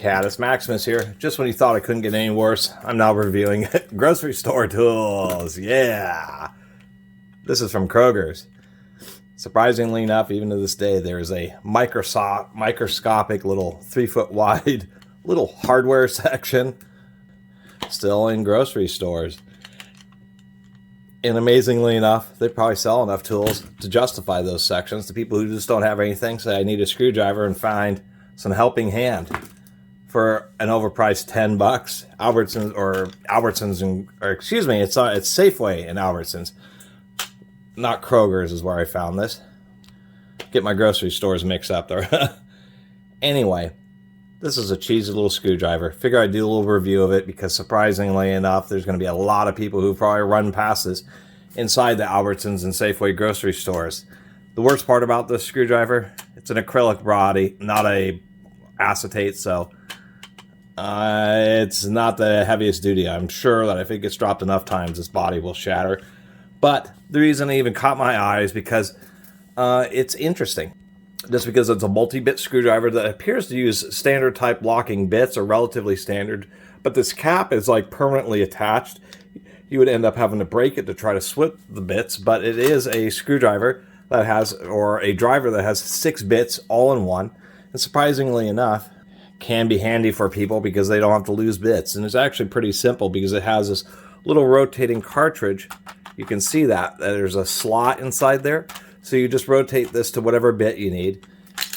Catus. Maximus here. Just when you thought it couldn't get any worse, I'm now reviewing grocery store tools. Yeah! This is from Kroger's. Surprisingly enough, even to this day, there is a microscopic little 3-foot wide little hardware section still in grocery stores. And amazingly enough, they probably sell enough tools to justify those sections to people who just don't have anything. Say, I need a screwdriver and find some helping hand for an overpriced $10. It's Safeway and Albertsons. Not Kroger's is where I found this. Get my grocery stores mixed up there. Anyway, this is a cheesy little screwdriver. Figure I'd do a little review of it because surprisingly enough, there's going to be a lot of people who probably run past this inside the Albertsons and Safeway grocery stores. The worst part about this screwdriver, it's an acrylic body, not a acetate, so it's not the heaviest duty. I'm sure that if it gets dropped enough times, this body will shatter. But the reason it even caught my eye is because it's interesting. Just because it's a multi-bit screwdriver that appears to use standard type locking bits, or relatively standard, but this cap is like permanently attached. You would end up having to break it to try to switch the bits, but it is a screwdriver that has, or a driver that has 6 bits all in one. And surprisingly enough, can be handy for people because they don't have to lose bits. And it's actually pretty simple because it has this little rotating cartridge. You can see that there's a slot inside there. So you just rotate this to whatever bit you need,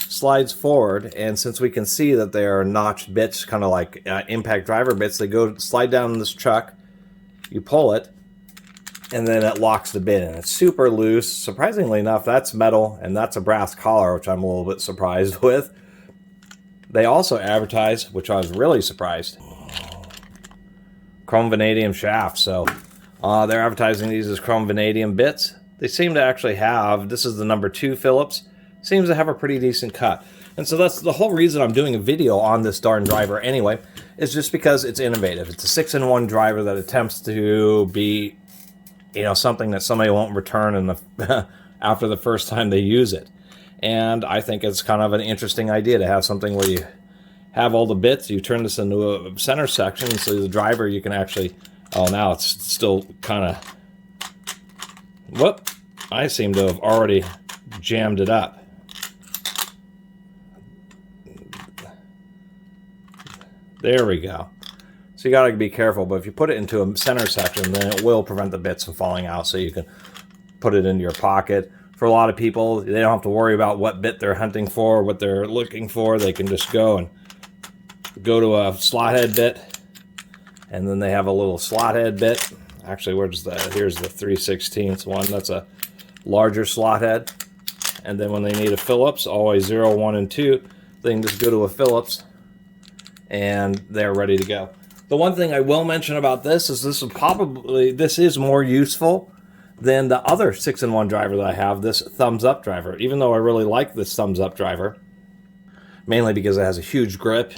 slides forward, and since we can see that they are notched bits, kind of like impact driver bits, they go slide down this chuck, you pull it, and then it locks the bit in. It's super loose. Surprisingly enough, that's metal, and that's a brass collar, which I'm a little bit surprised with. They also advertise, which I was really surprised, chrome vanadium shafts. So they're advertising these as chrome vanadium bits. They seem to actually have, this is the number 2 Phillips, seems to have a pretty decent cut. And so that's the whole reason I'm doing a video on this darn driver anyway, is just because it's innovative. It's a 6-in-1 driver that attempts to be, something that somebody won't return in the after the first time they use it. And I think it's kind of an interesting idea to have something where you have all the bits, you turn this into a center section, so the driver you can actually, now it's still kind of, whoop, I seem to have already jammed it up. There we go. So you got to be careful, but if you put it into a center section, then it will prevent the bits from falling out, so you can put it into your pocket. For a lot of people, they don't have to worry about what bit they're hunting for, what they're looking for. They can just go to a slot head bit, and then they have a little slot head bit. Actually, here's the 3/16 one. That's a larger slot head. And then when they need a Phillips, always 0, 1, and 2, they can just go to a Phillips and they're ready to go. The one thing I will mention about this is this is more useful than the other 6-in-1 driver that I have, this thumbs up driver. Even though I really like this thumbs up driver, mainly because it has a huge grip,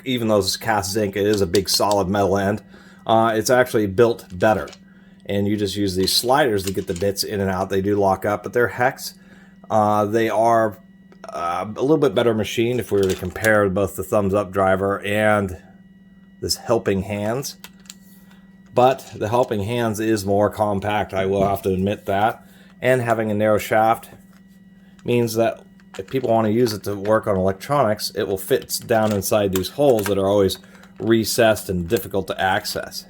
even though it's cast zinc, it is a big solid metal end. It's actually built better, and you just use these sliders to get the bits in and out. They do lock up, but they're hex. They are a little bit better machined if we were to compare both the thumbs up driver and this helping hands. But the helping hands is more compact, I will have to admit that. And having a narrow shaft means that if people want to use it to work on electronics, it will fit down inside these holes that are always recessed and difficult to access.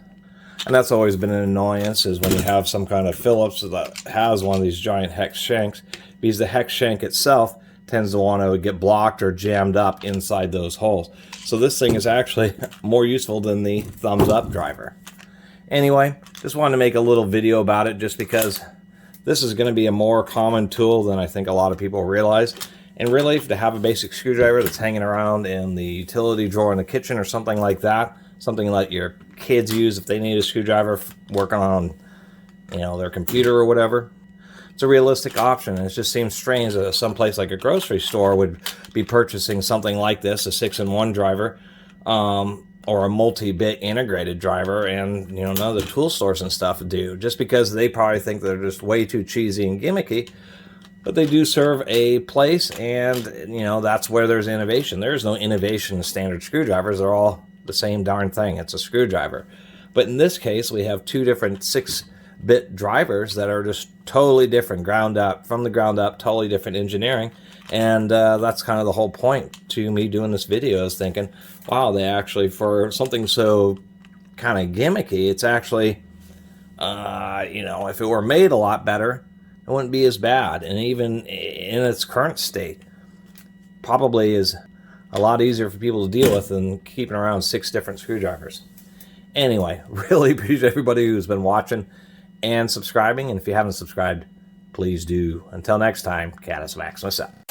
And that's always been an annoyance, is when you have some kind of Phillips that has one of these giant hex shanks, because the hex shank itself tends to want to get blocked or jammed up inside those holes. So this thing is actually more useful than the thumbs up driver. Anyway, just wanted to make a little video about it just because this is going to be a more common tool than I think a lot of people realize. And really, to have a basic screwdriver that's hanging around in the utility drawer in the kitchen or something like that, something like your kids use if they need a screwdriver working on, their computer or whatever, it's a realistic option. And it just seems strange that someplace like a grocery store would be purchasing something like this, a 6-in-1 driver, or a multi-bit integrated driver, and none of the tool stores and stuff do, just because they probably think they're just way too cheesy and gimmicky. But they do serve a place, and you know, that's where there's innovation. There's no innovation in standard screwdrivers. They're all the same darn thing. It's a screwdriver. But in this case, we have two different 6-bit drivers that are just totally different, from the ground up, totally different engineering. And that's kind of the whole point to me doing this video, is thinking, wow, they actually, for something so kind of gimmicky, it's actually, you know, if it were made a lot better, it wouldn't be as bad. And even in its current state, probably is a lot easier for people to deal with than keeping around 6 different screwdrivers. Anyway, really appreciate everybody who's been watching and subscribing. And if you haven't subscribed, please do. Until next time, Catus Maximus out.